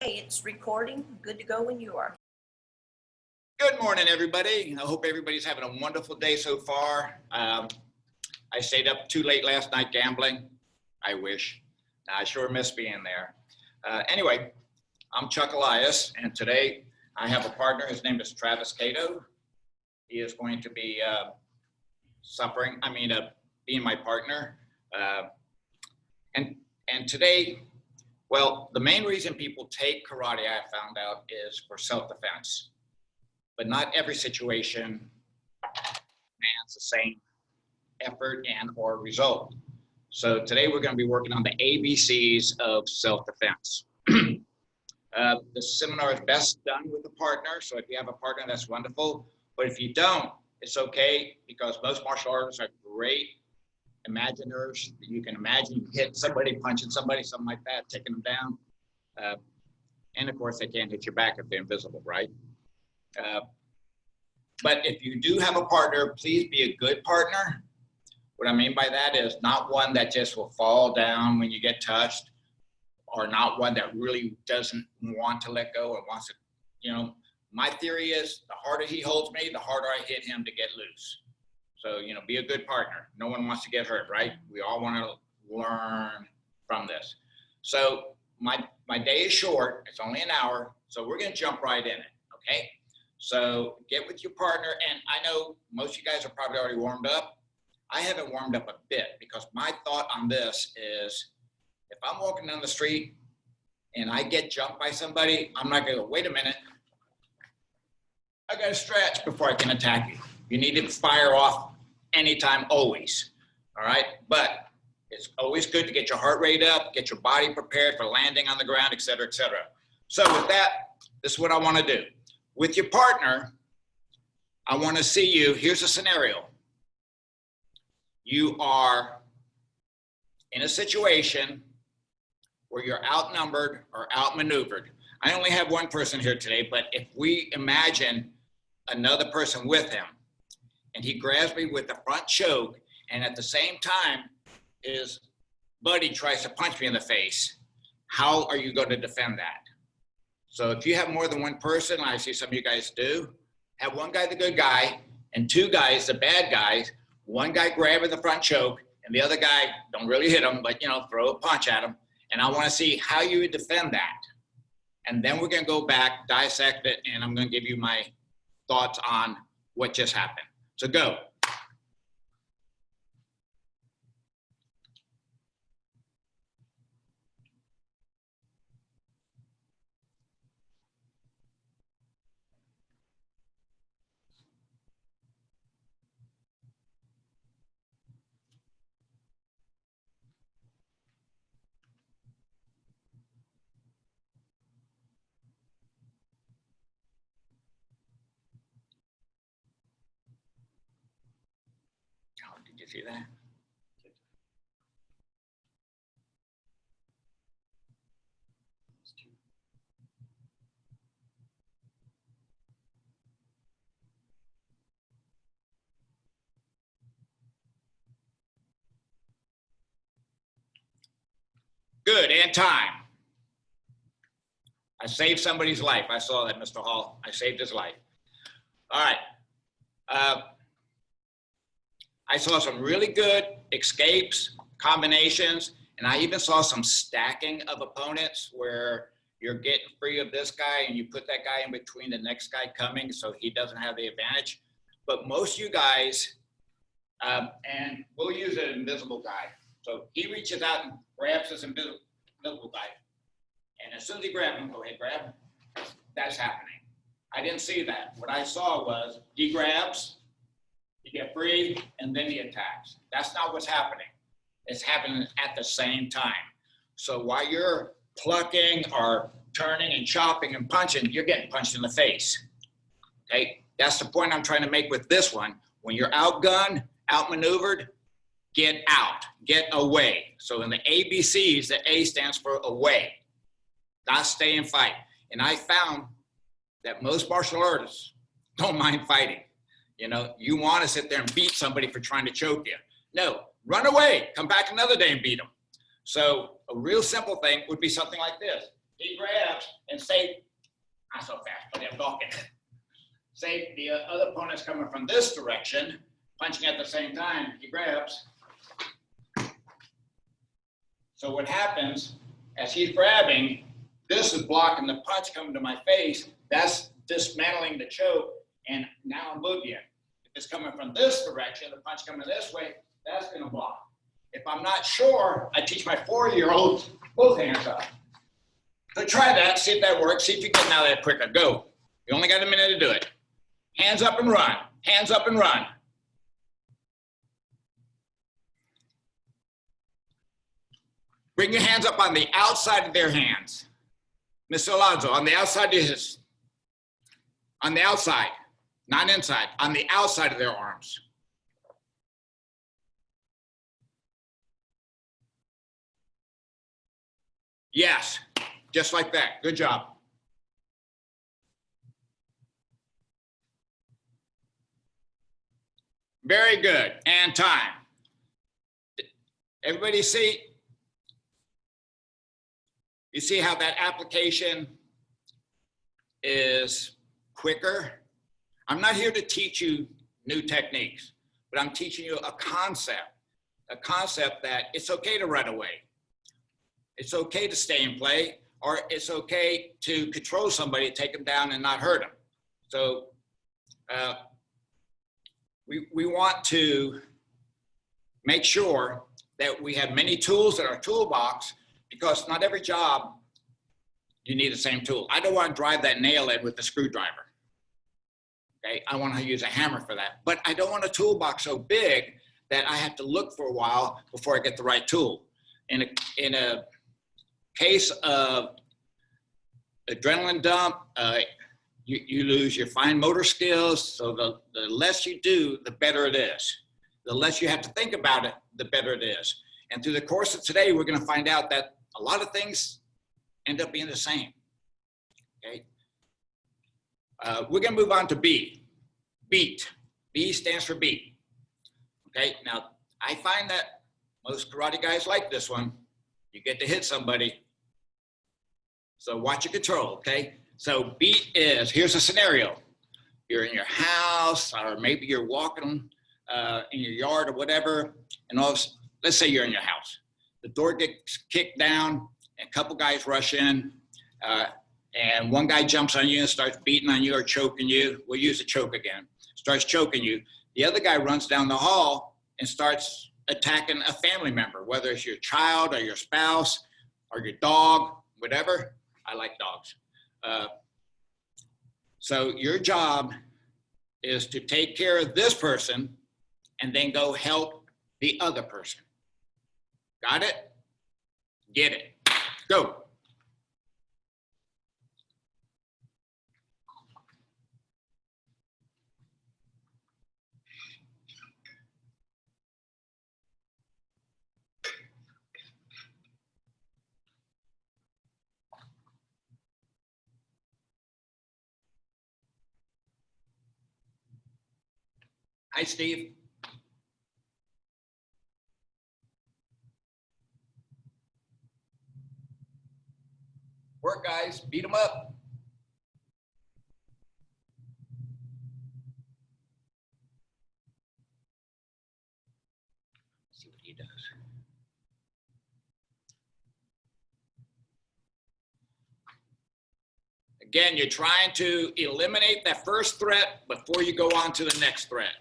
Hey, it's recording. Good to go when you are. Good morning, everybody. I hope everybody's having a wonderful day so far. I stayed up too late last night gambling. I wish. I sure miss being there. Anyway, I'm Chuck Elias, and today I have a partner. His name is Travis Cato. He is going to be being my partner. And today, well, the main reason people take karate, I found out, is for self-defense. But not every situation demands the same effort and or result. So today we're going to be working on the ABCs of self-defense. The seminar is best done with a partner. So if you have a partner, that's wonderful. But if you don't, it's okay, because most martial artists are great imaginers. You can imagine you hit somebody, punching somebody, something like that, taking them down. And of course, they can't hit your back if they're invisible, right? But if you do have a partner, please be a good partner. What I mean by that is not one that just will fall down when you get touched, or not one that really doesn't want to let go or wants to, my theory is the harder he holds me, the harder I hit him to get loose. So, be a good partner. No one wants to get hurt, right? We all want to learn from this. So my day is short. It's only an hour. So we're going to jump right in it, okay? So get with your partner. And I know most of you guys are probably already warmed up. I haven't warmed up a bit, because my thought on this is, if I'm walking down the street and I get jumped by somebody, I'm not going to go, wait a minute. I got to stretch before I can attack you. You need to fire off anytime, always. All right. But it's always good to get your heart rate up, get your body prepared for landing on the ground, et cetera, et cetera. So with that, this is what I want to do. With your partner, I want to see you. Here's a scenario. You are in a situation where you're outnumbered or outmaneuvered. I only have one person here today, but if we imagine another person with him, and he grabs me with the front choke, and at the same time, his buddy tries to punch me in the face, how are you going to defend that? So if you have more than one person, I see some of you guys do, have one guy the good guy, and two guys the bad guys, one guy grabbing the front choke, and the other guy, don't really hit him, but throw a punch at him. And I want to see how you would defend that. And then we're going to go back, dissect it, and I'm going to give you my thoughts on what just happened. So go. Oh, did you see that? Good, and time. I saved somebody's life. I saw that, Mr. Hall. I saved his life. All right. I saw some really good escapes, combinations, and I even saw some stacking of opponents where you're getting free of this guy and you put that guy in between the next guy coming so he doesn't have the advantage. But most of you guys, and we'll use an invisible guy. So he reaches out and grabs this invisible guy. And as soon as he grabs him, go ahead, grab him. That's happening. I didn't see that. What I saw was he grabs, he gets free, and then he attacks. That's not what's happening. It's happening at the same time. So while you're plucking or turning and chopping and punching, you're getting punched in the face. Okay? That's the point I'm trying to make with this one. When you're outgunned, outmaneuvered, get out, get away. So in the ABCs, the A stands for away, not stay and fight. And I found that most martial artists don't mind fighting. You want to sit there and beat somebody for trying to choke you. No, run away, come back another day and beat them. So a real simple thing would be something like this. he grabs and say, not so fast, but I'm talking. Say the other opponent's coming from this direction, punching at the same time, he grabs. So what happens, as he's grabbing, this is blocking the punch coming to my face. That's dismantling the choke, and now I'm moving it. If it's coming from this direction, the punch coming this way, that's gonna block. If I'm not sure, I teach my 4-year-olds both hands up. So try that, see if that works, see if you get out of that quicker. Go. You only got a minute to do it. Hands up and run. Hands up and run. Bring your hands up on the outside of their hands. Mr. Alonso, on the outside of his, on the outside, not inside, on the outside of their arms. Yes, just like that. Good job. Very good. And time. Everybody see? You see how that application is quicker? I'm not here to teach you new techniques, but I'm teaching you a concept that it's okay to run away. It's okay to stay and play, or it's okay to control somebody, take them down and not hurt them. So we want to make sure that we have many tools in our toolbox, because not every job you need the same tool. I don't want to drive that nail in with the screwdriver. Okay, I want to use a hammer for that, but I don't want a toolbox so big that I have to look for a while before I get the right tool. In a case of adrenaline dump, you lose your fine motor skills. So the less you do, the better it is. The less you have to think about it, the better it is. And through the course of today, we're going to find out that a lot of things end up being the same. Okay. We're going to move on to B. Beat. B stands for beat. Okay. Now, I find that most karate guys like this one. You get to hit somebody. So watch your control. Okay. So beat is, here's a scenario. You're in your house, or maybe you're walking in your yard or whatever, and let's say you're in your house. The door gets kicked down, and a couple guys rush in, and one guy jumps on you and starts beating on you or choking you. We'll use a choke again. Starts choking you. The other guy runs down the hall and starts attacking a family member, whether it's your child or your spouse or your dog, whatever. I like dogs. So your job is to take care of this person and then go help the other person. Got it? Get it. Go. Hi, Steve. Work, guys. Beat them up. Let's see what he does. Again, you're trying to eliminate that first threat before you go on to the next threat.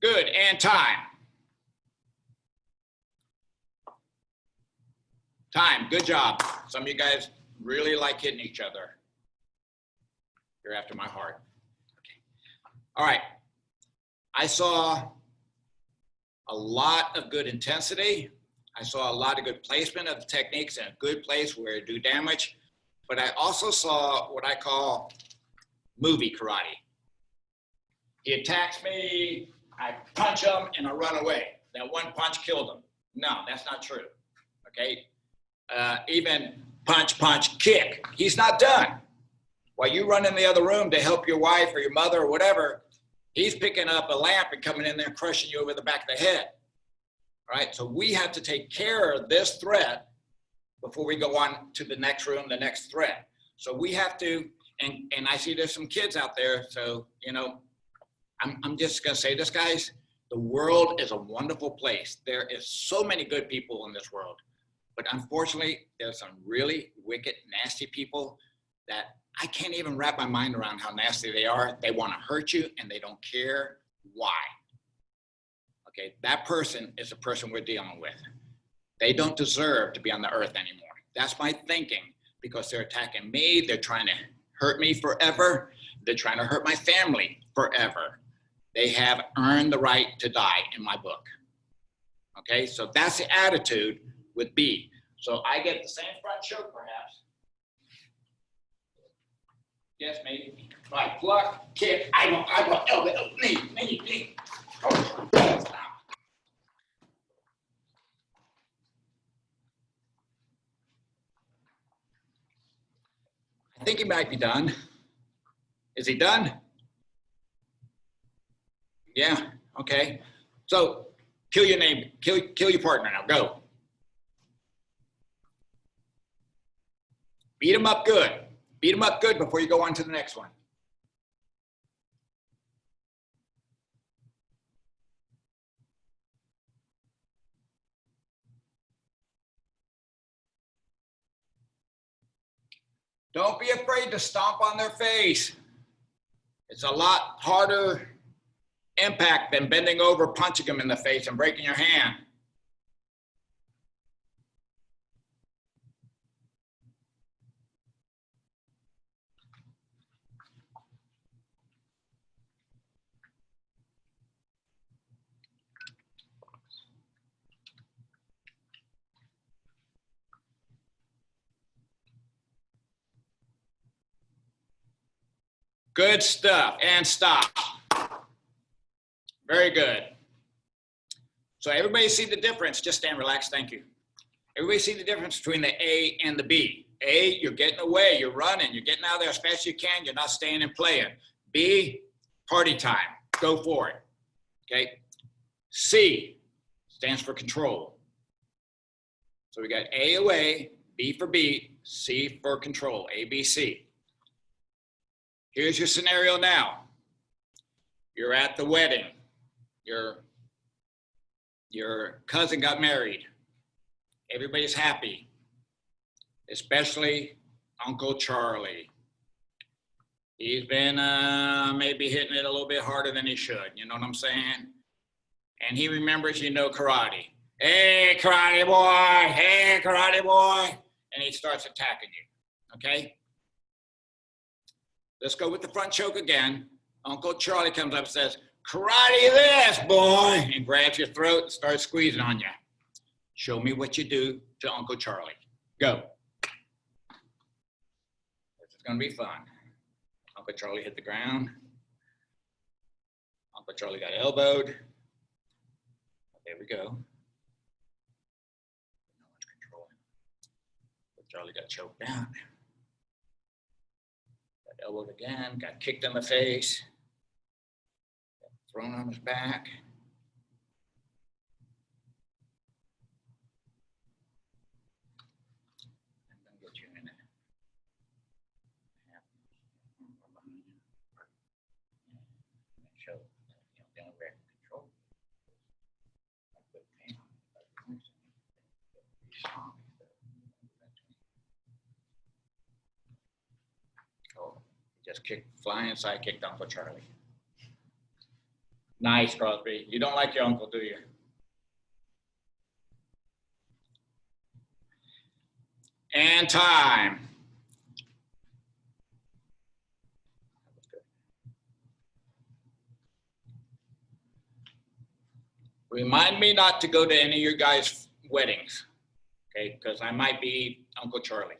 Good, and time. Time, good job. Some of you guys really like hitting each other. You're after my heart. Okay. All right. I saw a lot of good intensity. I saw a lot of good placement of the techniques in a good place where it do damage. But I also saw what I call movie karate. He attacks me, I punch him, and I run away. that one punch killed him. No, that's not true. Okay. Even punch, kick. He's not done. While you run in the other room to help your wife or your mother or whatever, he's picking up a lamp and coming in there and crushing you over the back of the head. All right. So we have to take care of this threat before we go on to the next room, the next threat. So we have to, and I see there's some kids out there. So, you know, I'm just going to say this, guys, the world is a wonderful place. There is so many good people in this world, but unfortunately there's some really wicked, nasty people that I can't even wrap my mind around how nasty they are. They want to hurt you and they don't care why. Okay, that person is the person we're dealing with. They don't deserve to be on the earth anymore. That's my thinking, because they're attacking me. They're trying to hurt me forever. They're trying to hurt my family forever. They have earned the right to die in my book. Okay, so that's the attitude with B. So I get the same front choke perhaps. Yes, maybe. Right, block, kick, I don't, elbow, knee. Oh, stop. I think he might be done. Is he done? Yeah, okay. So kill your name, kill your partner now, go. Beat him up good. Beat him up good before you go on to the next one. Don't be afraid to stomp on their face. It's a lot harder impact than bending over, punching them in the face and breaking your hand. Good stuff, and stop. Very good. So everybody see the difference. Just stand, relax, thank you. Everybody see the difference between the A and the B. A, you're getting away, you're running, you're getting out there as fast as you can, you're not staying and playing. B, party time, go for it, okay? C stands for control. So we got A away, B for beat, C for control, A, B, C. Here's your scenario now. You're at the wedding. Your cousin got married. Everybody's happy, especially Uncle Charlie. He's been maybe hitting it a little bit harder than he should, you know what I'm saying? And he remembers, you know, karate. Hey, karate boy, hey, karate boy. And he starts attacking you, okay? Let's go with the front choke again. Uncle Charlie comes up and says, karate this, boy, and grabs your throat and starts squeezing on you. Show me what you do to Uncle Charlie. Go. This is going to be fun. Uncle Charlie hit the ground. Uncle Charlie got elbowed. There we go. No one's controlling. Uncle Charlie got choked out. Got elbowed again, got kicked in the face. Got thrown on his back. Just kicked, flying side kicked Uncle Charlie. Nice, Crosby. You don't like your uncle, do you? And time. Remind me not to go to any of your guys' weddings, okay? Because I might be Uncle Charlie.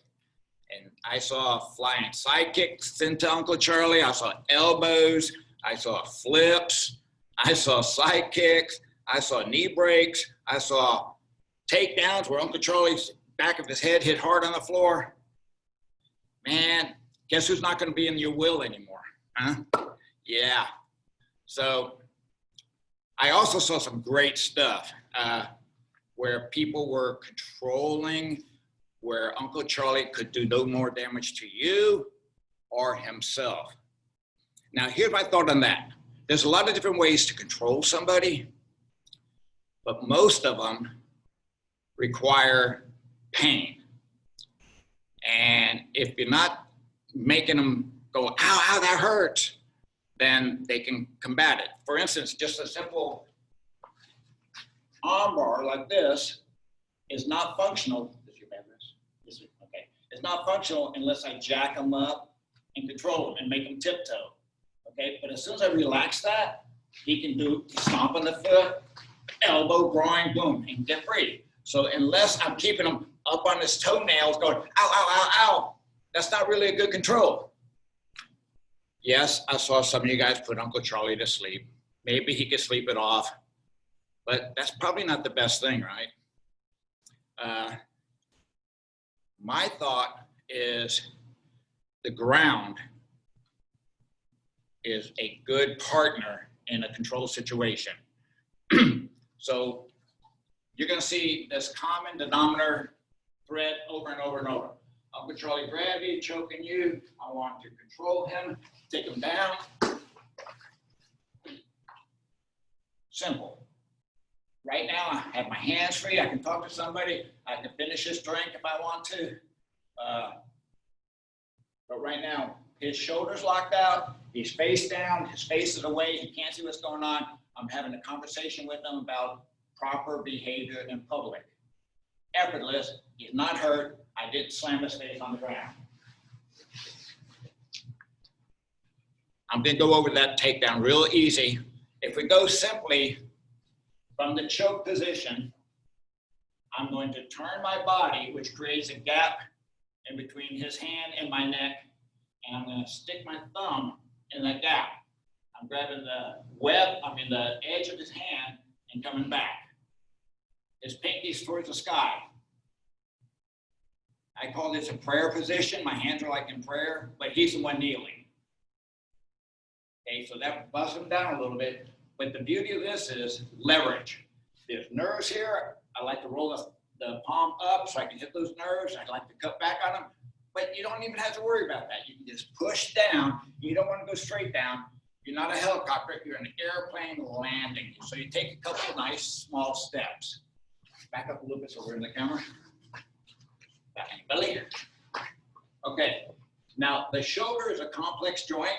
And I saw flying side kicks into Uncle Charlie. I saw elbows. I saw flips. I saw side kicks. I saw knee breaks. I saw takedowns where Uncle Charlie's back of his head hit hard on the floor. Man, guess who's not going to be in your will anymore? Huh? Yeah. So I also saw some great stuff where people were controlling, where Uncle Charlie could do no more damage to you or himself. Now, here's my thought on that. There's a lot of different ways to control somebody, but most of them require pain. And if you're not making them go, ow, ow, that hurts, then they can combat it. For instance, just a simple arm bar like this is not functional. Okay. It's not functional unless I jack them up and control them and make them tiptoe. Okay, but as soon as I relax that, he can do stomp on the foot, elbow, groin, boom, and get free. So unless I'm keeping him up on his toenails going, ow, ow, ow, ow, that's not really a good control. Yes, I saw some of you guys put Uncle Charlie to sleep. Maybe he could sleep it off, but that's probably not the best thing, right? My thought is the ground is a good partner in a control situation. So you're going to see this common denominator thread over and over and over. Uncle Charlie grab you, choking you. I want to control him, take him down. Simple. Right now, I have my hands free. I can talk to somebody. I can finish this drink if I want to. But right now, his shoulder's locked out. He's face down. His face is away. He can't see what's going on. I'm having a conversation with him about proper behavior in public. Effortless. He's not hurt. I didn't slam his face on the ground. I'm going to go over that takedown real easy. If we go simply from the choke position, I'm going to turn my body, which creates a gap in between his hand and my neck, and I'm going to stick my thumb in that gap. I'm grabbing the edge of his hand and coming back. His pinky's towards the sky. I call this a prayer position. My hands are like in prayer, but he's the one kneeling. Okay, so that busts him down a little bit. But the beauty of this is leverage. There's nerves here. I like to roll the palm up so I can hit those nerves. I like to cut back on them. But you don't even have to worry about that. You can just push down. You don't want to go straight down. You're not a helicopter. You're an airplane landing. So you take a couple of nice small steps. Back up a little bit so we're in the camera. Back in your belly. Okay. Now, the shoulder is a complex joint.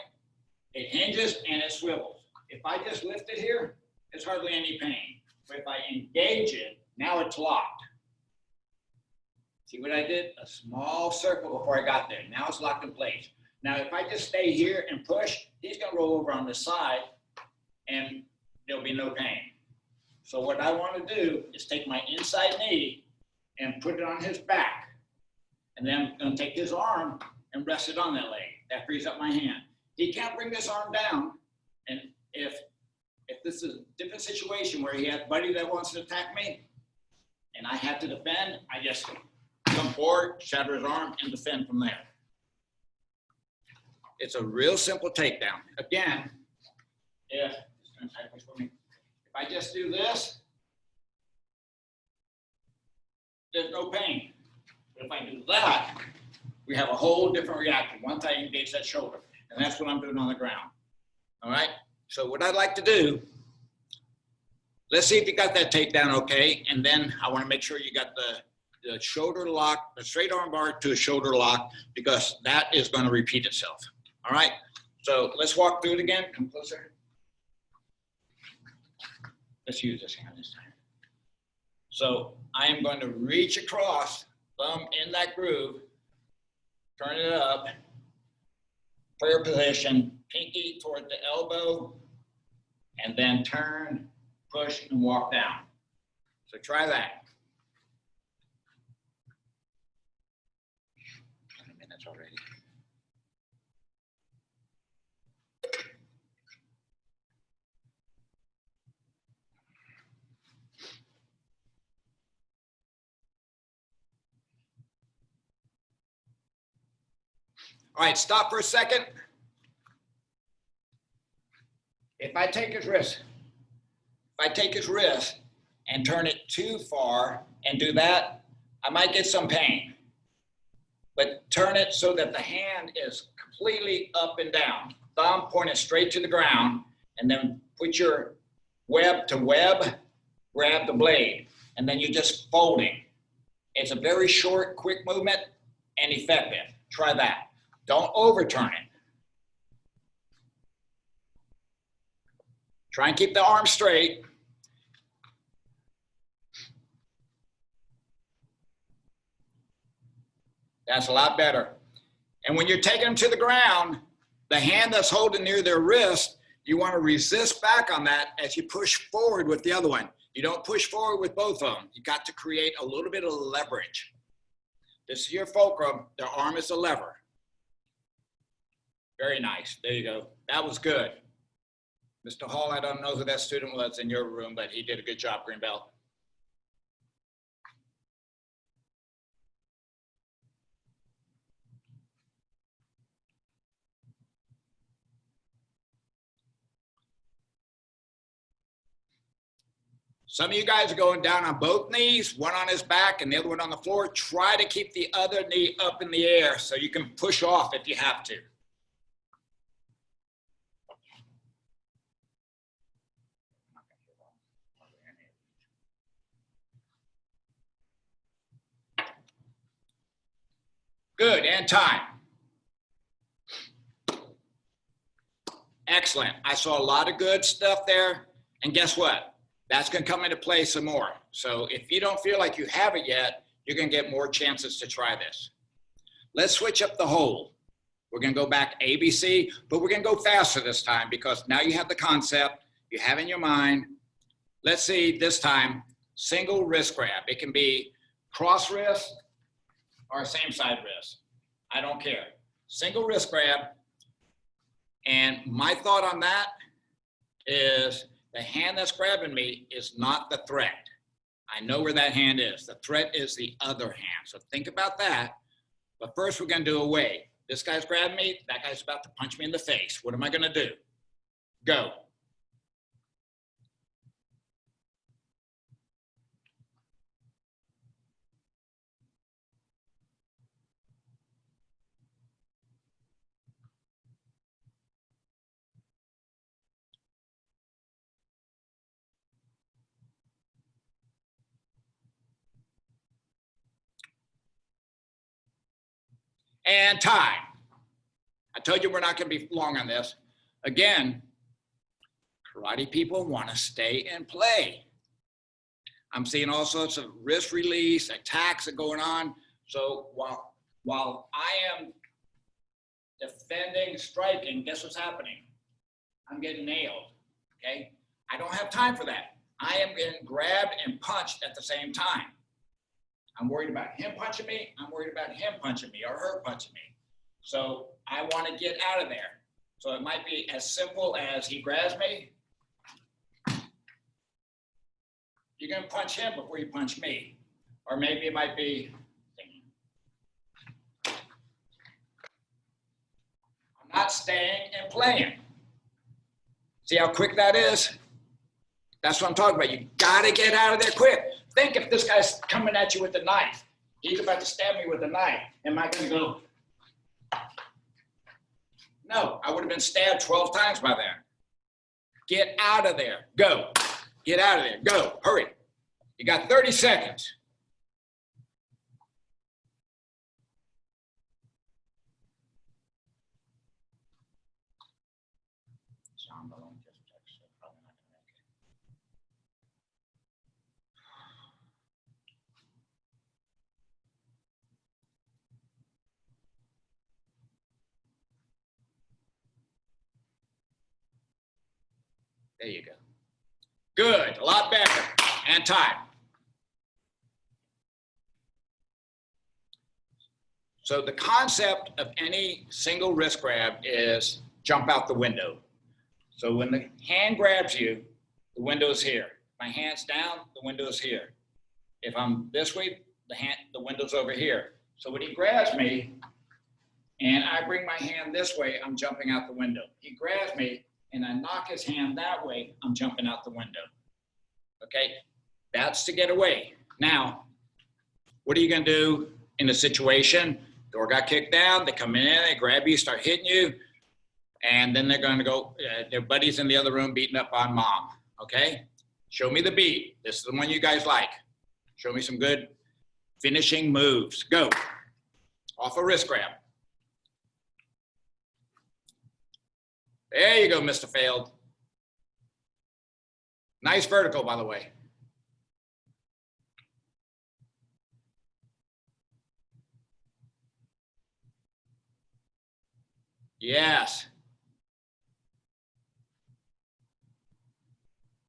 It hinges and it swivels. If I just lift it here, there's hardly any pain. But if I engage it, now it's locked. See what I did? A small circle before I got there. Now it's locked in place. Now, if I just stay here and push, he's going to roll over on the side and there'll be no pain. So what I want to do is take my inside knee and put it on his back. And then I'm going to take his arm and rest it on that leg. That frees up my hand. He can't bring this arm down. And if this is a different situation where he has a buddy that wants to attack me and I have to defend, I just come forward, shatter his arm, and defend from there. It's a real simple takedown. Again, if I just do this, there's no pain. But if I do that, we have a whole different reaction once I engage that shoulder. And that's what I'm doing on the ground. All right? So what I'd like to do, let's see if you got that takedown okay. And then I want to make sure you got the shoulder lock, the straight arm bar to a shoulder lock, because that is going to repeat itself. All right? So let's walk through it again. Come closer. Let's use this hand this time. So I am going to reach across, thumb in that groove, turn it up, prayer position, pinky toward the elbow, and then turn, push, and walk down. So try that. 20 minutes already. All right, stop for a second. If I take his wrist, and turn it too far and do that, I might get some pain. But turn it so that the hand is completely up and down. Thumb pointed straight to the ground, and then put your web to web, grab the blade, and then you're just folding. It's a very short, quick movement and effective. Try that. Don't overturn it. Try and keep the arm straight. That's a lot better. And when you're taking them to the ground, the hand that's holding near their wrist, you want to resist back on that as you push forward with the other one. You don't push forward with both of them. You got to create a little bit of leverage. This is your fulcrum. Their arm is the lever. Very nice. There you go. That was good. Mr. Hall, I don't know who that student was in your room, but he did a good job, green belt. Some of you guys are going down on both knees, one on his back and the other one on the floor. Try to keep the other knee up in the air so you can push off if you have to. Good, and time. Excellent. I saw a lot of good stuff there. And guess what? That's going to come into play some more. So if you don't feel like you have it yet, you're going to get more chances to try this. Let's switch up the hold. We're going to go back ABC, but we're going to go faster this time because now you have the concept, you have in your mind. Let's see this time, single wrist grab. It can be cross wrist or same side wrist. I don't care. Single wrist grab. And my thought on that is the hand that's grabbing me is not the threat. I know where that hand is. The threat is the other hand. So think about that. But first we're going to do a wave. This guy's grabbing me. That guy's about to punch me in the face. What am I going to do? Go. And time. I told you we're not going to be long on this. Again, karate people want to stay and play. I'm seeing all sorts of wrist release, attacks are going on. So while I am defending, striking, guess what's happening? I'm getting nailed, okay? I don't have time for that. I am getting grabbed and punched at the same time. I'm worried about him punching me. I'm worried about him punching me or her punching me. So I want to get out of there. So it might be as simple as he grabs me. You're going to punch him before you punch me. Or maybe it might be, I'm not staying and playing. See how quick that is? That's what I'm talking about. You got to get out of there quick. Think if this guy's coming at you with a knife. He's about to stab me with a knife. Am I going to go? No, I would have been stabbed 12 times by then. Get out of there. Go. Get out of there. Go. Hurry. You got 30 seconds. There you go. Good, a lot better. And time. So the concept of any single wrist grab is jump out the window. So when the hand grabs you, the window is here. My hand's down, the window is here. If I'm this way, the window's over here. So when he grabs me and I bring my hand this way, I'm jumping out the window. He grabs me and I knock his hand that way, I'm jumping out the window. Okay, that's to get away. Now, what are you gonna do in a situation? Door got kicked down, they come in, they grab you, start hitting you, and then they're gonna go, their buddies in the other room beating up on mom, okay? Show me the beat. This is the one you guys like. Show me some good finishing moves. Go. Off a wrist grab. There you go, Mr. Failed. Nice vertical, by the way. Yes.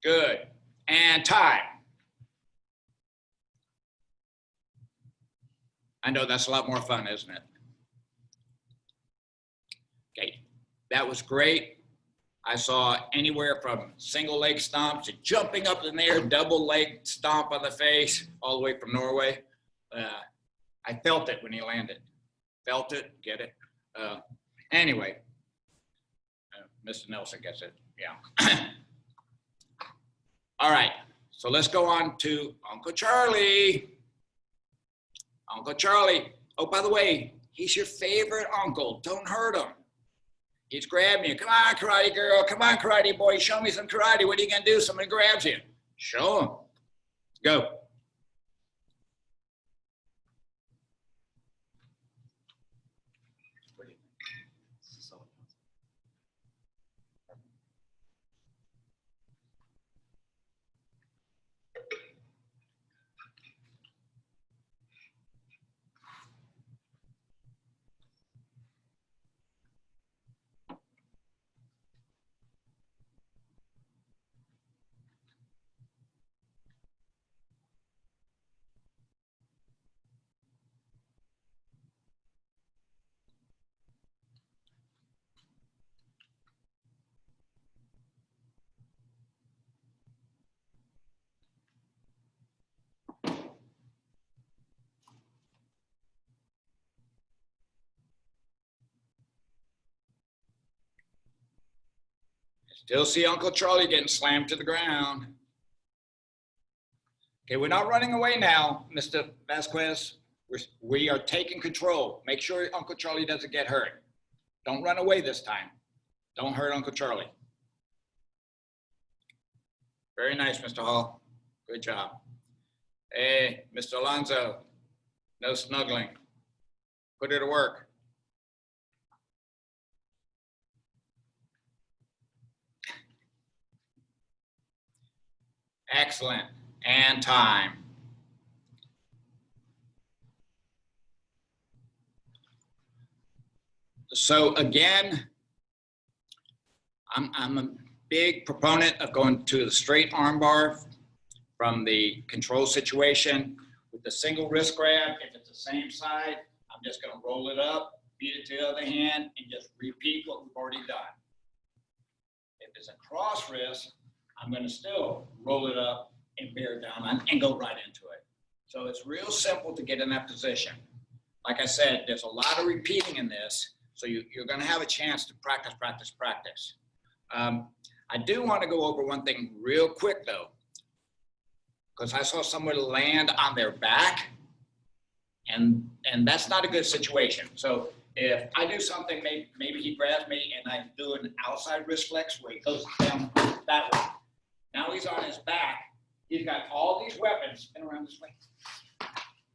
Good. And time. I know that's a lot more fun, isn't it? Okay, that was great. I saw anywhere from single leg stomp to jumping up in the air, double leg stomp on the face, all the way from Norway. I felt it when he landed. Felt it, get it? Anyway, Mr. Nelson gets it, yeah. All right, so let's go on to Uncle Charlie. Uncle Charlie, oh, by the way, he's your favorite uncle. Don't hurt him. He's grabbing you. Come on, karate girl. Come on, karate boy. Show me some karate. What are you going to do? Somebody grabs you. Show him. Go. Still see Uncle Charlie getting slammed to the ground. Okay, we're not running away now, Mr. Vasquez. We are taking control. Make sure Uncle Charlie doesn't get hurt. Don't run away this time. Don't hurt Uncle Charlie. Very nice, Mr. Hall. Good job. Hey, Mr. Alonzo, no snuggling. Put her to work. Excellent. And time. So again, I'm a big proponent of going to the straight arm bar from the control situation with the single wrist grab. If it's the same side, I'm just going to roll it up, beat it to the other hand, and just repeat what we've already done. If it's a cross wrist, I'm going to still roll it up and bear down and go right into it. So it's real simple to get in that position. Like I said, there's a lot of repeating in this, so you're going to have a chance to practice, practice, practice. I do want to go over one thing real quick, though, because I saw someone land on their back, and that's not a good situation. So if I do something, maybe he grabs me and I do an outside wrist flex where he goes down that way. Now he's on his back. He's got all these weapons. Spin around this way.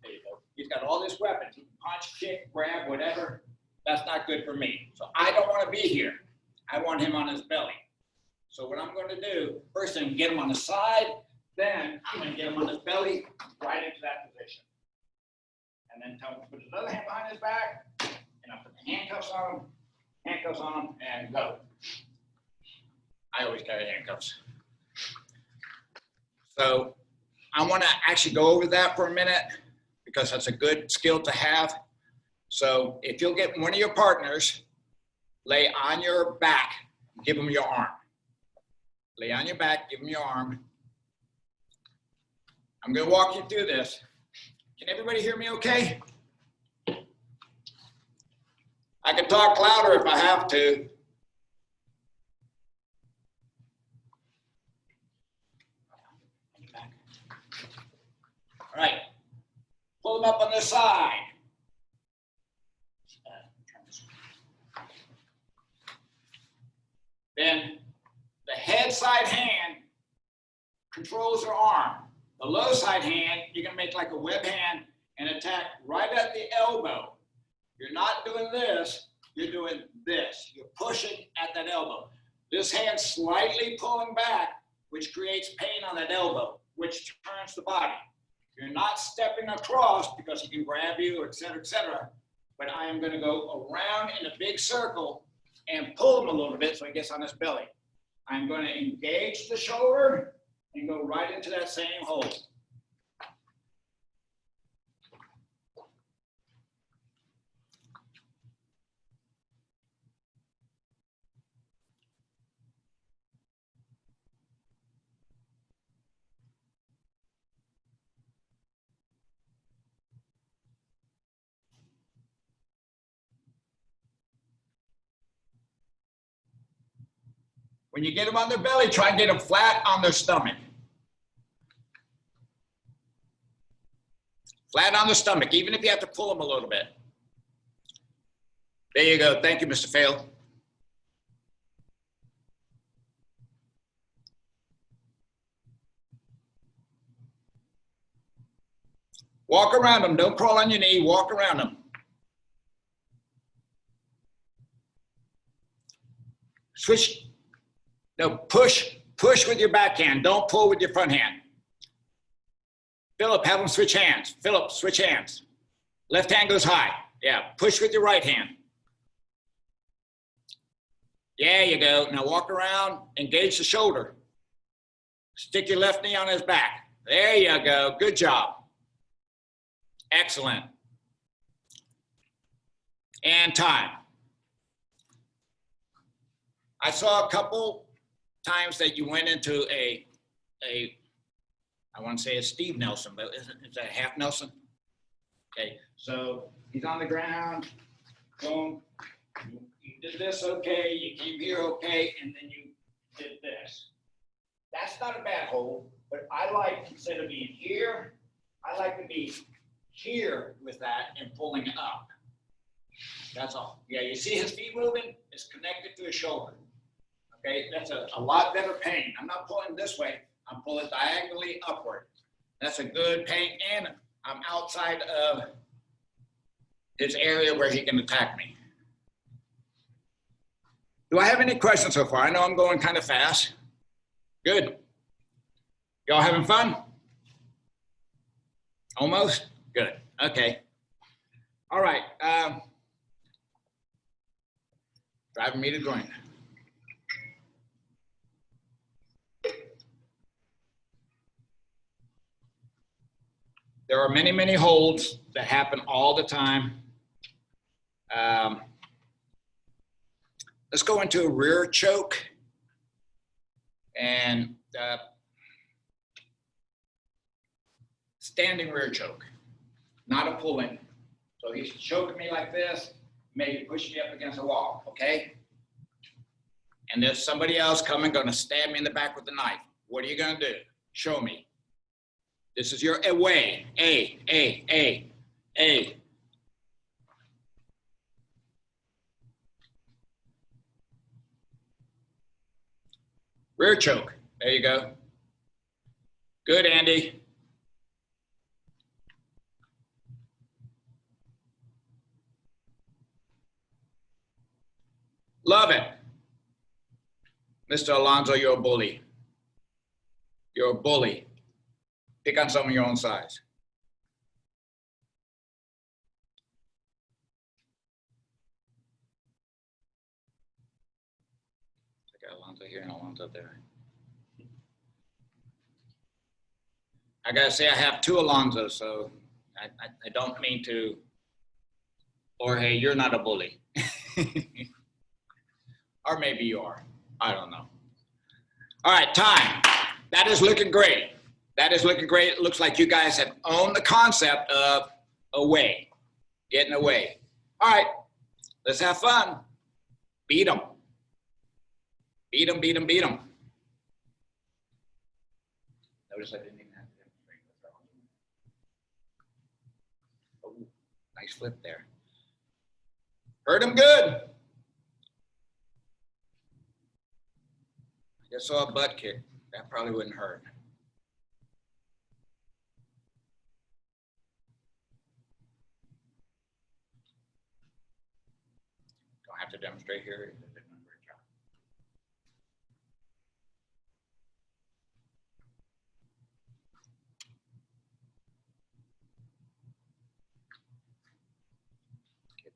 There you go. He's got all these weapons. He can punch, kick, grab, whatever. That's not good for me. So I don't want to be here. I want him on his belly. So what I'm going to do, first thing, get him on the side. Then I'm going to get him on his belly, right into that position. And then tell him to put his other hand behind his back. And I put the handcuffs on him, and go. I always carry handcuffs. So I want to actually go over that for a minute because that's a good skill to have. So if you'll get one of your partners, lay on your back, give them your arm. Lay on your back, give them your arm. I'm going to walk you through this. Can everybody hear me okay? I can talk louder if I have to. All right, pull them up on this side. Then the head side hand controls your arm. The low side hand, you can make like a web hand and attack right at the elbow. You're not doing this, you're doing this. You're pushing at that elbow. This hand slightly pulling back, which creates pain on that elbow, which turns the body. You're not stepping across because he can grab you, et cetera, but I am gonna go around in a big circle and pull him a little bit so he gets on his belly. I'm gonna engage the shoulder and go right into that same hold. When you get them on their belly, try and get them flat on their stomach. Flat on the stomach, even if you have to pull them a little bit. There you go. Thank you, Mr. Fail. Walk around them. Don't crawl on your knee. Walk around them. Switch. No, push with your backhand. Don't pull with your front hand. Philip, have them switch hands. Philip, switch hands. Left hand goes high. Yeah, push with your right hand. Yeah, you go. Now walk around, engage the shoulder. Stick your left knee on his back. There you go. Good job. Excellent. And time. I saw a couple times that you went into I want to say a Steve Nelson, but is that a half Nelson? Okay, so he's on the ground, boom, you did this okay, you came here okay, and then you did this. That's not a bad hold, but I like, instead of being here, I like to be here with that and pulling up. That's all. Yeah, you see his feet moving? It's connected to his shoulder. Okay, that's a lot better pain. I'm not pulling this way. I'm pulling diagonally upward. That's a good pain, and I'm outside of his area where he can attack me. Do I have any questions so far? I know I'm going kind of fast. Good. Y'all having fun? Almost? Good. Okay. All right. Driving me to join. There are many, many holds that happen all the time. Let's go into a rear choke and standing rear choke, not a pull-in. So he's choking me like this, maybe push me up against a wall, okay? And there's somebody else coming, gonna stab me in the back with a knife. What are you gonna do? Show me. This is your away. A. Rear choke. There you go. Good, Andy. Love it. Mr. Alonso, you're a bully. You're a bully. Pick on some of your own size. I got Alonso here and Alonso there. I gotta say I have two Alonsos, so I don't mean to, or hey, you're not a bully. Or maybe you are, I don't know. All right, time. That is looking great. That is looking great. It looks like you guys have owned the concept of away, getting away. All right, Let's have fun. Beat them. Beat them, beat them, beat them. Notice I didn't even have to demonstrate. Oh, nice flip there. Hurt him good. I just saw a butt kick. That probably wouldn't hurt. Don't have to demonstrate here.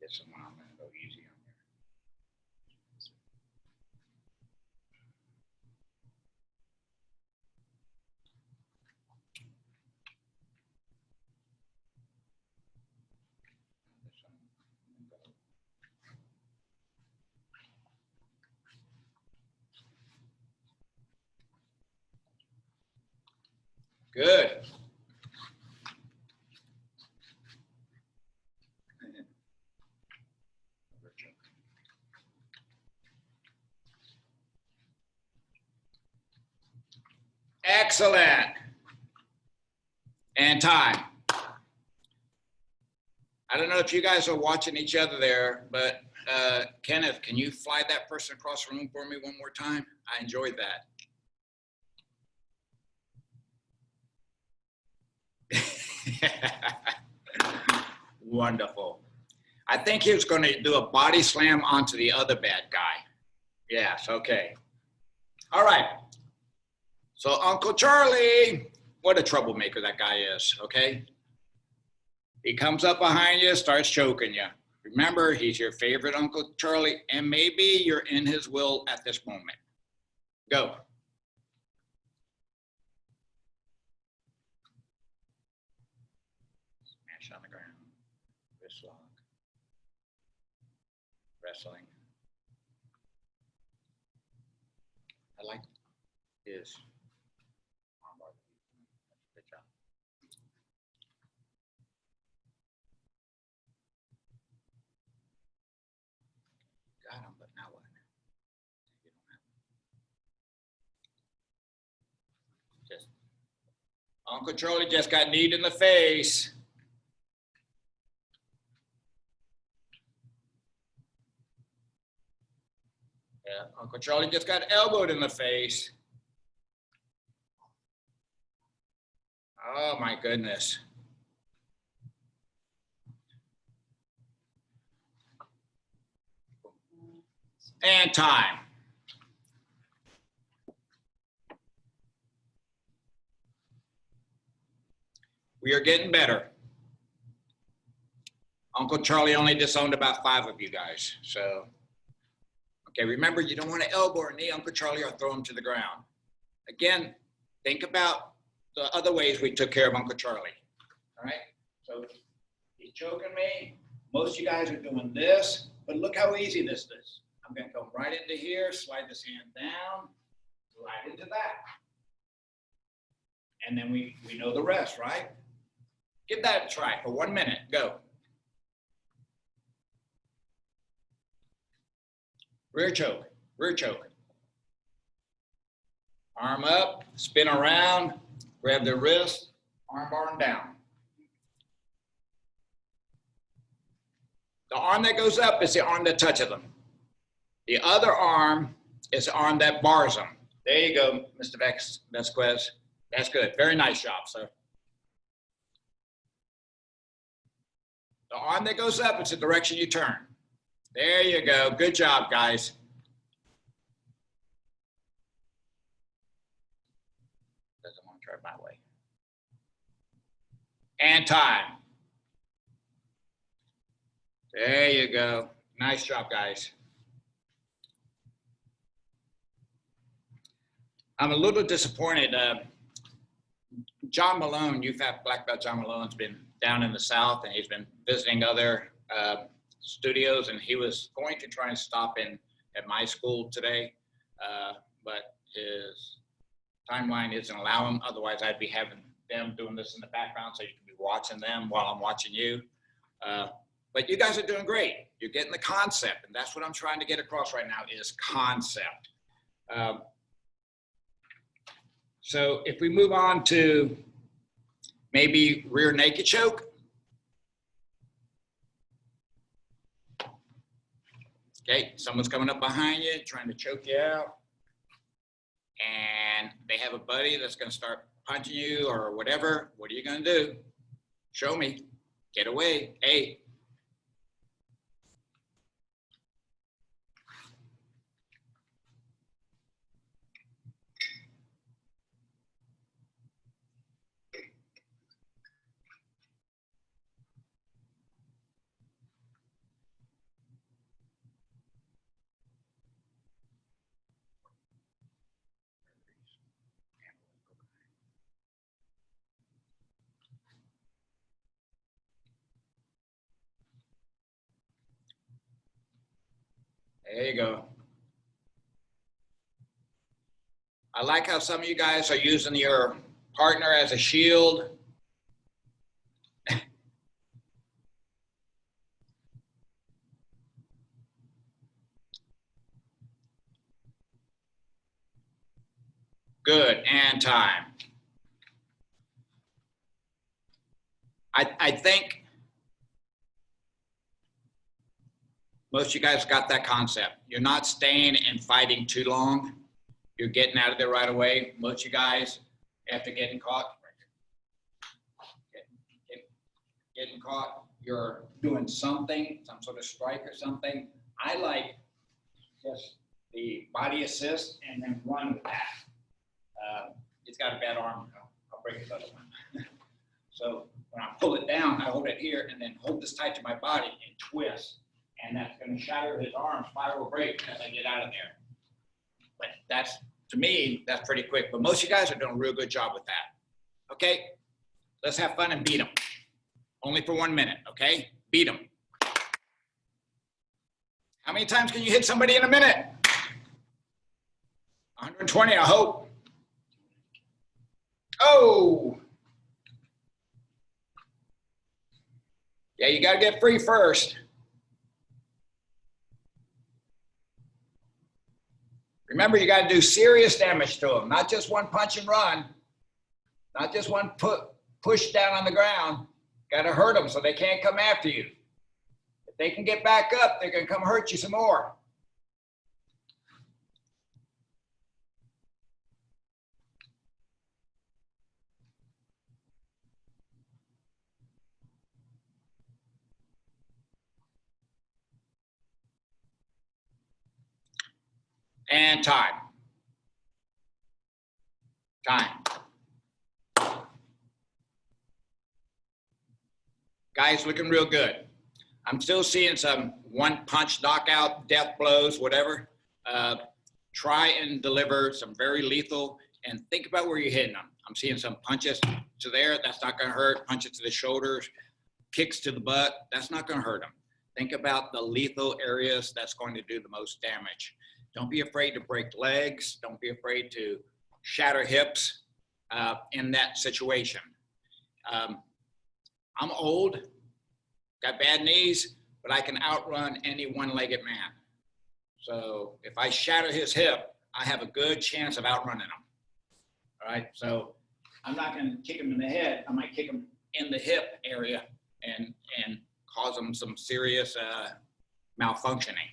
This one I'm going to go easy on there. Good. Excellent. And time. I don't know if you guys are watching each other there, but Kenneth, can you fly that person across the room for me one more time? I enjoyed that. Wonderful. I think he was going to do a body slam onto the other bad guy. Yes, okay. All right. So Uncle Charlie, what a troublemaker that guy is, okay? He comes up behind you, starts choking you. Remember, he's your favorite Uncle Charlie, and maybe you're in his will at this moment. Go. Smash on the ground. Wrist lock. Wrestling. I like his armbar. Good job. Got him, but now what? You don't have him. Just Uncle Charlie just got kneed in the face. Yeah, Uncle Charlie just got elbowed in the face. Oh my goodness. And time. We are getting better. Uncle Charlie only disowned about 5 of you guys, so. Okay, remember, you don't want to elbow or knee Uncle Charlie or throw him to the ground. Again, think about the other ways we took care of Uncle Charlie. All right, so he's choking me. Most of you guys are doing this, but look how easy this is. I'm going to come right into here, slide this hand down, slide into that. And then we know the rest, right? Give that a try for 1 minute. Go. Rear choke, rear choke. Arm up, spin around, grab the wrist, arm bar down. The arm that goes up is the arm that touches them. The other arm is the arm that bars them. There you go, Mr. Vasquez. That's good. Very nice job, sir. The arm that goes up is the direction you turn. There you go. Good job, guys. Doesn't want to try my way. And time. There you go. Nice job, guys. I'm a little disappointed. John Malone, UFAF Black Belt John Malone's been down in the South, and he's been visiting other studios, and he was going to try and stop in at my school today, but his timeline isn't allowing him. Otherwise, I'd be having them doing this in the background so you can be watching them while I'm watching you. But you guys are doing great. You're getting the concept, and that's what I'm trying to get across right now is concept. So if we move on to maybe rear naked choke. Okay, someone's coming up behind you, trying to choke you out. And they have a buddy that's gonna start punching you or whatever. What are you gonna do? Show me, get away, hey. There you go. I like how some of you guys are using your partner as a shield. Good, and time. I think most of you guys got that concept. You're not staying and fighting too long. You're getting out of there right away. Most of you guys, after getting caught, you're doing something, some sort of strike or something. I like just the body assist and then run with that. It's got a bad arm. I'll break his other one. So when I pull it down, I hold it here and then hold this tight to my body and twist. And that's going to shatter his arm, spiral break as I get out of there. But that's, to me, that's pretty quick. But most of you guys are doing a real good job with that. Okay, let's have fun and beat them. Only for 1 minute, okay? Beat them. How many times can you hit somebody in a minute? 120, I hope. Oh! Yeah, you got to get free first. Remember, you got to do serious damage to them, not just one punch and run, not just one push down on the ground. Got to hurt them so they can't come after you. If they can get back up, they're going to come hurt you some more. And time. Guys, looking real good. I'm still seeing some one punch knockout, death blows, whatever. Try and deliver some very lethal and think about where you're hitting them. I'm seeing some punches to there, that's not gonna hurt. Punches to the shoulders, kicks to the butt, that's not gonna hurt them. Think about the lethal areas that's going to do the most damage. Don't be afraid to break legs. Don't be afraid to shatter hips in that situation. I'm old, got bad knees, but I can outrun any one-legged man. So if I shatter his hip, I have a good chance of outrunning him. All right, so I'm not gonna kick him in the head. I might kick him in the hip area and cause him some serious malfunctioning.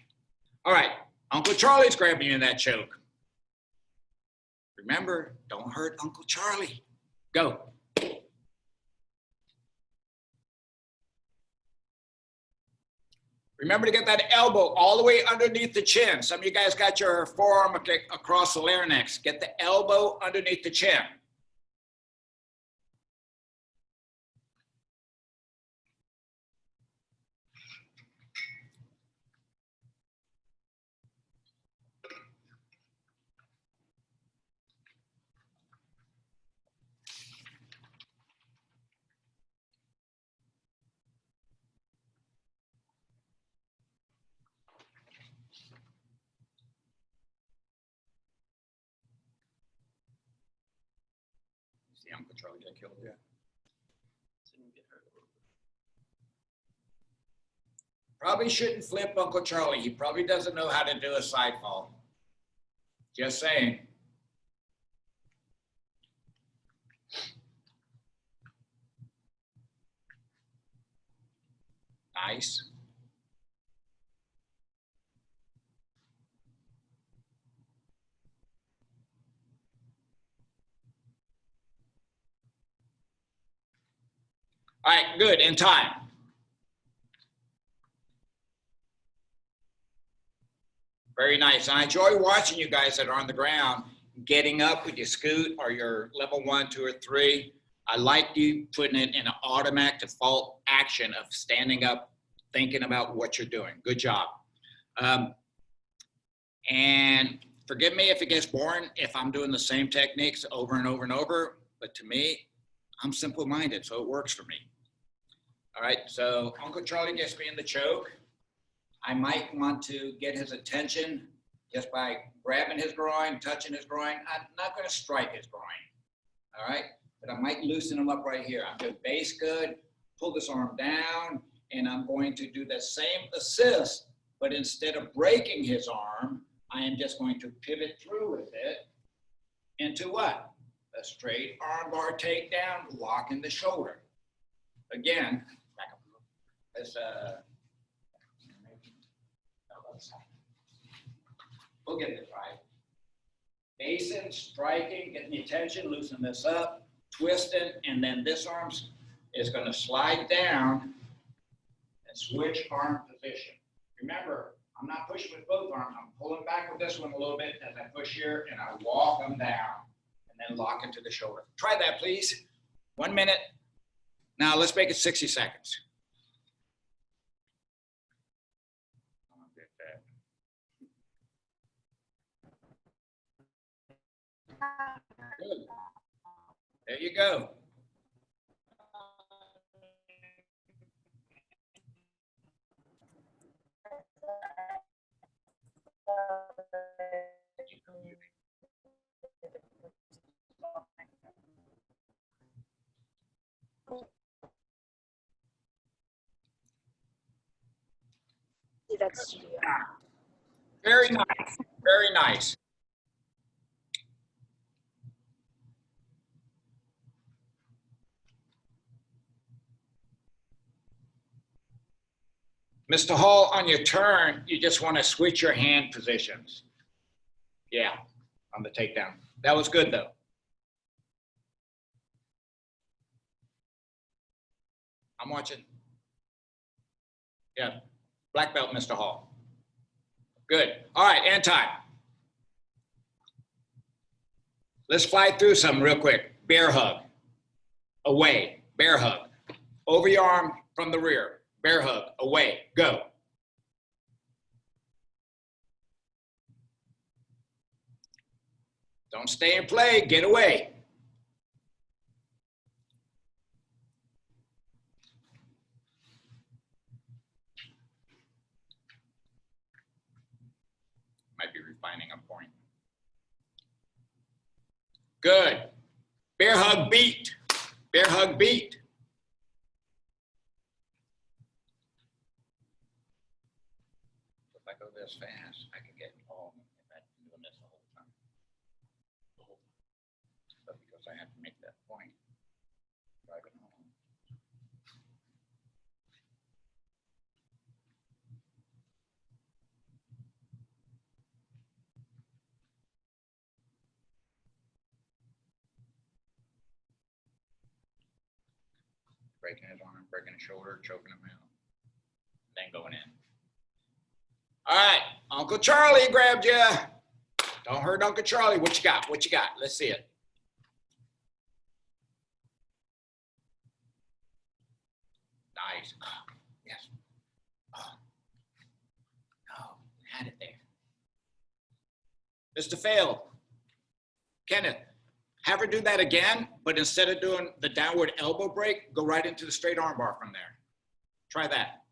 All right, Uncle Charlie's grabbing you in that choke. Remember, don't hurt Uncle Charlie. Go. Remember to get that elbow all the way underneath the chin. Some of you guys got your forearm across the larynx. Get the elbow underneath the chin. See Uncle Charlie get killed yet? Probably shouldn't flip Uncle Charlie. He probably doesn't know how to do a side fall. Just saying. Nice. All right, good, in time. Very nice. And I enjoy watching you guys that are on the ground, getting up with your scoot or your level 1, 2, or 3. I like you putting it in an automatic default action of standing up, thinking about what you're doing. Good job. And forgive me if it gets boring, if I'm doing the same techniques over and over and over, but to me, I'm simple-minded, so it works for me. All right, so Uncle Charlie gets me in the choke. I might want to get his attention just by grabbing his groin, touching his groin. I'm not going to strike his groin, all right? But I might loosen him up right here. I'm going to base good, pull this arm down, and I'm going to do the same assist, but instead of breaking his arm, I am just going to pivot through with it into what? A straight arm bar takedown, locking the shoulder. Again, back up. We'll get this right. Basing, striking, getting the attention, loosen this up, twisting, and then this arm is going to slide down and switch arm position. Remember, I'm not pushing with both arms. I'm pulling back with this one a little bit as I push here, and I walk them down, and then lock into the shoulder. Try that, please. 1 minute. Now, let's make it 60 seconds. Good. There you go. That's studio. Very nice. Very nice. Mr. Hall, on your turn, you just want to switch your hand positions. Yeah, on the takedown. That was good, though. I'm watching. Yeah, black belt, Mr. Hall. Good. All right, and time. Let's fly through some real quick. Bear hug. Away. Bear hug. Over your arm from the rear. Bear hug. Away. Go. Don't stay and play. Get away. Might be refining a point. Good. Bear hug beat. Bear hug beat. If I go this fast, I can get all if I'm doing this the whole time. But because I have to make that point, driving home. Breaking his arm, breaking his shoulder, choking him out, then going in. All right, Uncle Charlie grabbed you. Don't hurt Uncle Charlie. What you got? What you got? Let's see it. Nice. Oh, yes. Oh. Oh, had it there. Mr. Fail. Kenneth. Have her do that again, but instead of doing the downward elbow break, go right into the straight arm bar from there. Try that.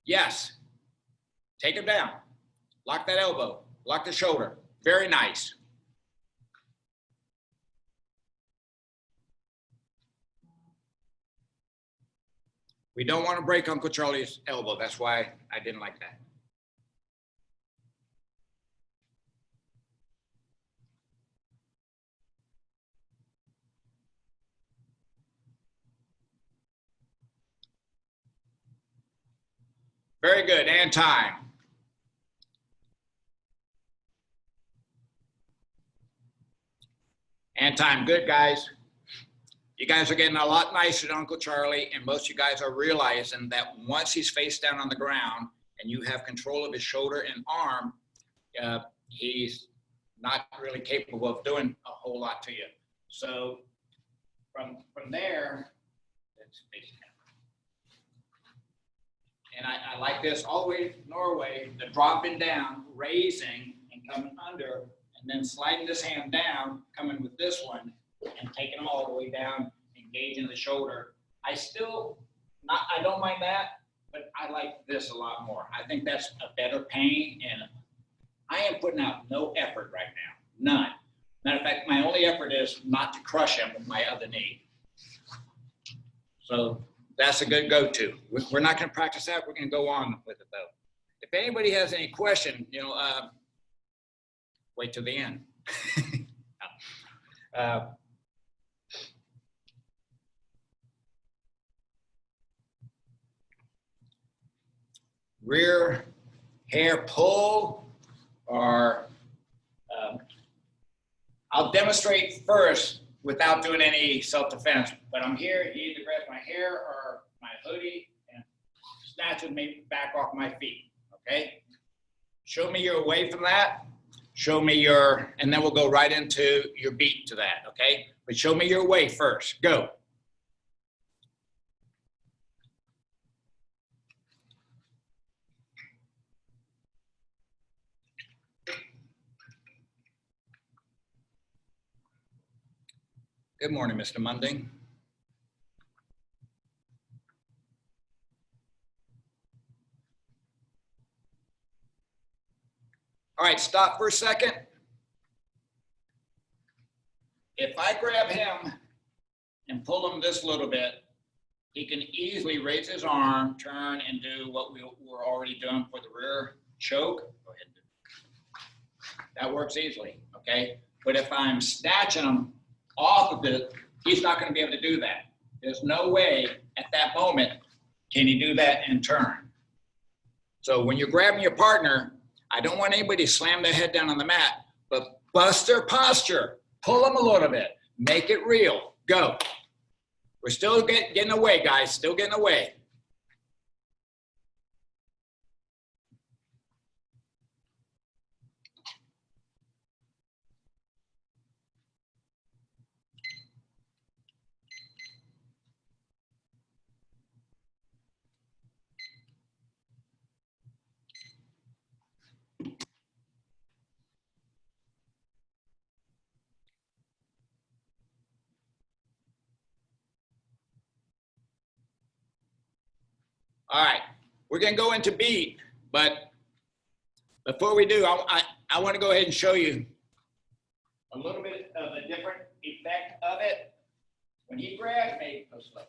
Yes. Take him down. Lock that elbow. Lock the shoulder. Very nice. We don't want to break Uncle Charlie's elbow. That's why I didn't like that. Very good, and time. And time, good guys. You guys are getting a lot nicer to Uncle Charlie, and most of you guys are realizing that once he's face down on the ground and you have control of his shoulder and arm, he's not really capable of doing a whole lot to you. So from there, let's face down. And I like this all the way to Norway, the dropping down, raising and coming under, and then sliding this hand down, coming with this one, and taking them all the way down, engaging the shoulder. I don't mind that, but I like this a lot more. I think that's a better pain, and I am putting out no effort right now, none. Matter of fact, my only effort is not to crush him with my other knee. So that's a good go-to. We're not going to practice that. We're going to go on with it, though. If anybody has any question, wait till the end. Rear hair pull, or I'll demonstrate first without doing any self-defense, but I'm here, you either grab my hair or my hoodie and snatch it, maybe back off my feet, okay? Show me your away from that, show me your, and then we'll go right into your beat to that, okay? But show me your way first, go. Good morning, Mr. Munding. All right, stop for a second. If I grab him and pull him this little bit, he can easily raise his arm, turn, and do what we were already doing for the rear choke. Go ahead. That works easily, okay? But if I'm snatching him off of it, he's not going to be able to do that. There's no way at that moment can he do that and turn. So when you're grabbing your partner, I don't want anybody to slam their head down on the mat, but bust their posture, pull them a little bit, make it real, go. We're still getting away, guys, still getting away. All right, we're gonna go into beat, but before we do, I want to go ahead and show you a little bit of a different effect of it. When he grabs me, go slow,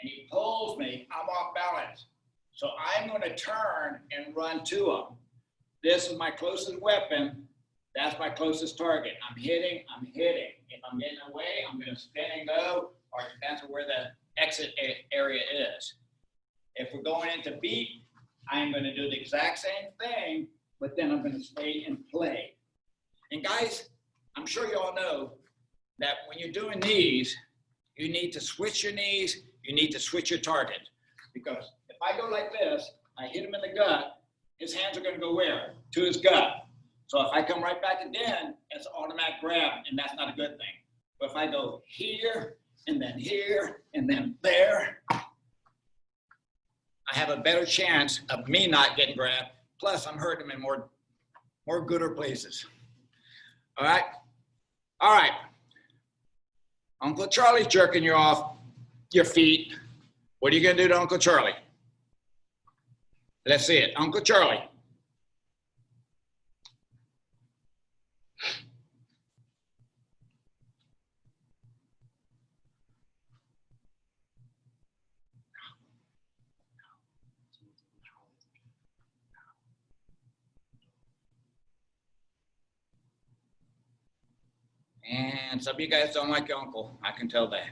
and he pulls me, I'm off balance. So I'm going to turn and run to him. This is my closest weapon. That's my closest target. I'm hitting, I'm hitting. If I'm getting away, I'm going to spin and go, or it depends on where the exit area is. If we're going into beat, I'm going to do the exact same thing, but then I'm going to stay and play. And guys, I'm sure you all know that when you're doing knees, you need to switch your knees, you need to switch your target. Because if I go like this, I hit him in the gut, his hands are going to go where? To his gut. So if I come right back again, it's an automatic grab, and that's not a good thing. But if I go here, and then there, I have a better chance of me not getting grabbed. Plus, I'm hurting him in more gooder places. All right? All right. Uncle Charlie's jerking you off your feet. What are you going to do to Uncle Charlie? Let's see it. Uncle Charlie. And some of you guys don't like your uncle. I can tell that.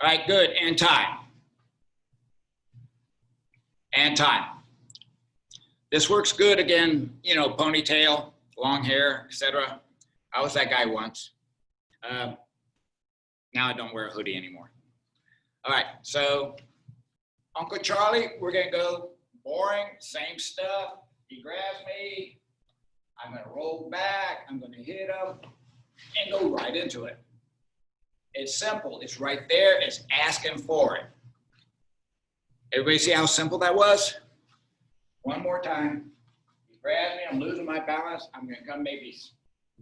All right, good. And time. And time. This works good again, you know, ponytail, long hair, etc. I was that guy once. Now I don't wear a hoodie anymore. All right, so Uncle Charlie, we're gonna go boring, same stuff. He grabs me, I'm gonna roll back, I'm gonna hit him, and go right into it. It's simple, it's right there, it's asking for it. Everybody see how simple that was? One more time. He grabs me, I'm losing my balance, I'm gonna come maybe,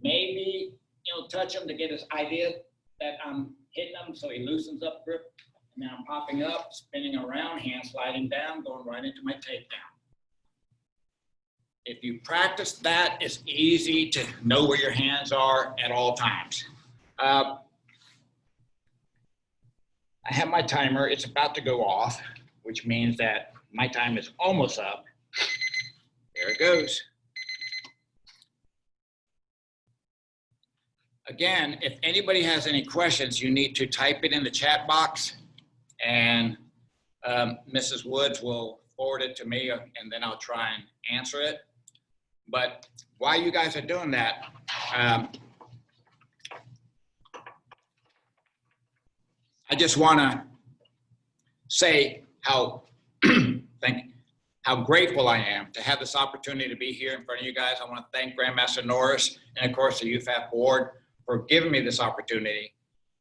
you know, touch him to get his idea that I'm hitting him so he loosens up grip. And now I'm popping up, spinning around, hand sliding down, going right into my takedown. If you practice that, it's easy to know where your hands are at all times. I have my timer, it's about to go off, which means that my time is almost up. There it goes. Again, if anybody has any questions, you need to type it in the chat box, and Mrs. Woods will forward it to me, and then I'll try and answer it. But while you guys are doing that, I just want to say how how grateful I am to have this opportunity to be here in front of you guys. I want to thank Grandmaster Norris and, of course, the UFAF board for giving me this opportunity.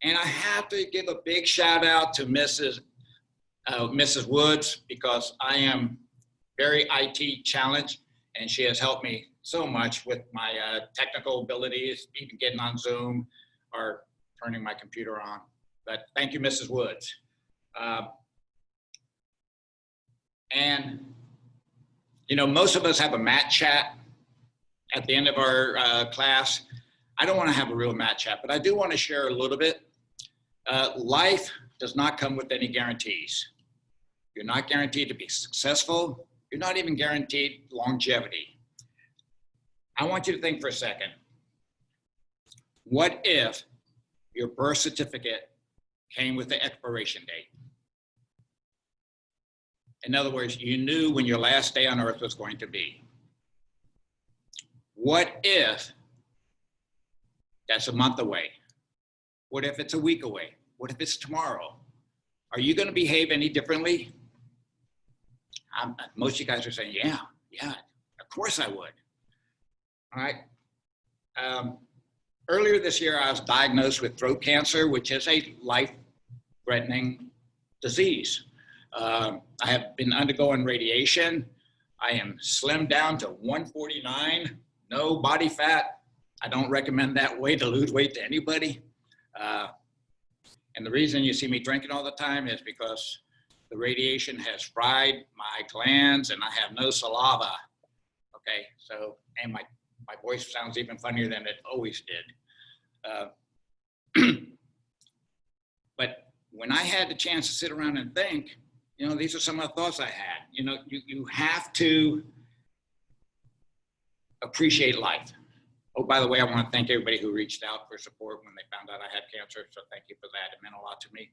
And I have to give a big shout out to Mrs. Woods, because I am very IT challenged, and she has helped me so much with my technical abilities, even getting on Zoom or turning my computer on. But thank you, Mrs. Woods. And, you know, most of us have a mat chat at the end of our class. I don't want to have a real mat chat, but I do want to share a little bit. Life does not come with any guarantees. You're not guaranteed to be successful. You're not even guaranteed longevity. I want you to think for a second. What if your birth certificate came with the expiration date? In other words, you knew when your last day on earth was going to be. What if that's a month away? What if it's a week away? What if it's tomorrow? Are you going to behave any differently? Most of you guys are saying, yeah, of course I would. All right. Earlier this year, I was diagnosed with throat cancer, which is a life-threatening disease. I have been undergoing radiation. I am slimmed down to 149, no body fat. I don't recommend that way to lose weight to anybody. And the reason you see me drinking all the time is because the radiation has fried my glands and I have no saliva. Okay, so, and my voice sounds even funnier than it always did. But when I had the chance to sit around and think, you know, these are some of the thoughts I had. You know, you have to appreciate life. Oh, by the way, I want to thank everybody who reached out for support when they found out I had cancer. So thank you for that. It meant a lot to me.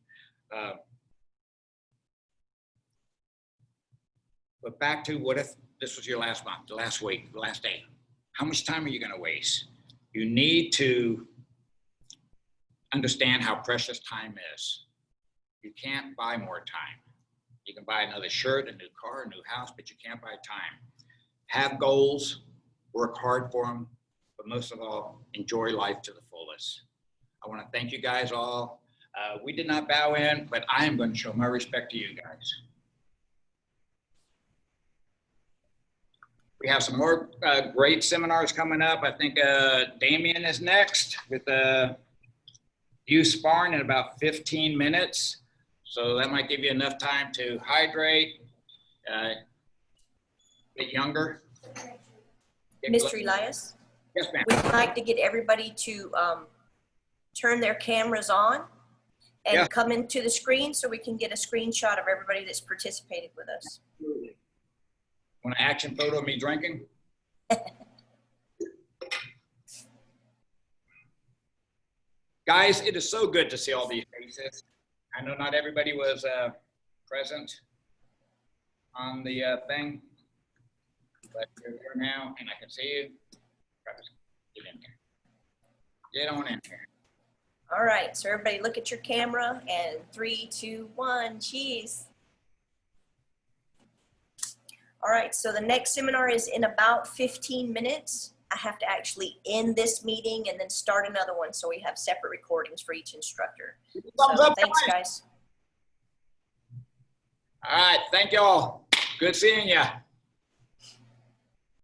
But back to, what if this was your last month, the last week, the last day? How much time are you going to waste? You need to understand how precious time is. You can't buy more time. You can buy another shirt, a new car, a new house, but you can't buy time. Have goals, work hard for them, but most of all, enjoy life to the fullest. I want to thank you guys all. We did not bow in, but I am going to show my respect to you guys. We have some more great seminars coming up. I think Damien is next with you sparring in about 15 minutes. So that might give you enough time to hydrate, get younger. Mr. Elias? Yes, ma'am. We'd like to get everybody to turn their cameras on and come into the screen so we can get a screenshot of everybody that's participated with us. Absolutely. Want an action photo of me drinking? Guys, it is so good to see all these faces. I know not everybody was present on the thing, but you're here now, and I can see you. Travis, get in here. Get on in here. All right, so everybody look at your camera, and 3, 2, 1, cheese. All right, so the next seminar is in about 15 minutes. I have to actually end this meeting and then start another one, so we have separate recordings for each instructor. Thumbs So up, thanks, guys. guys. All right, thank you all. Good seeing you.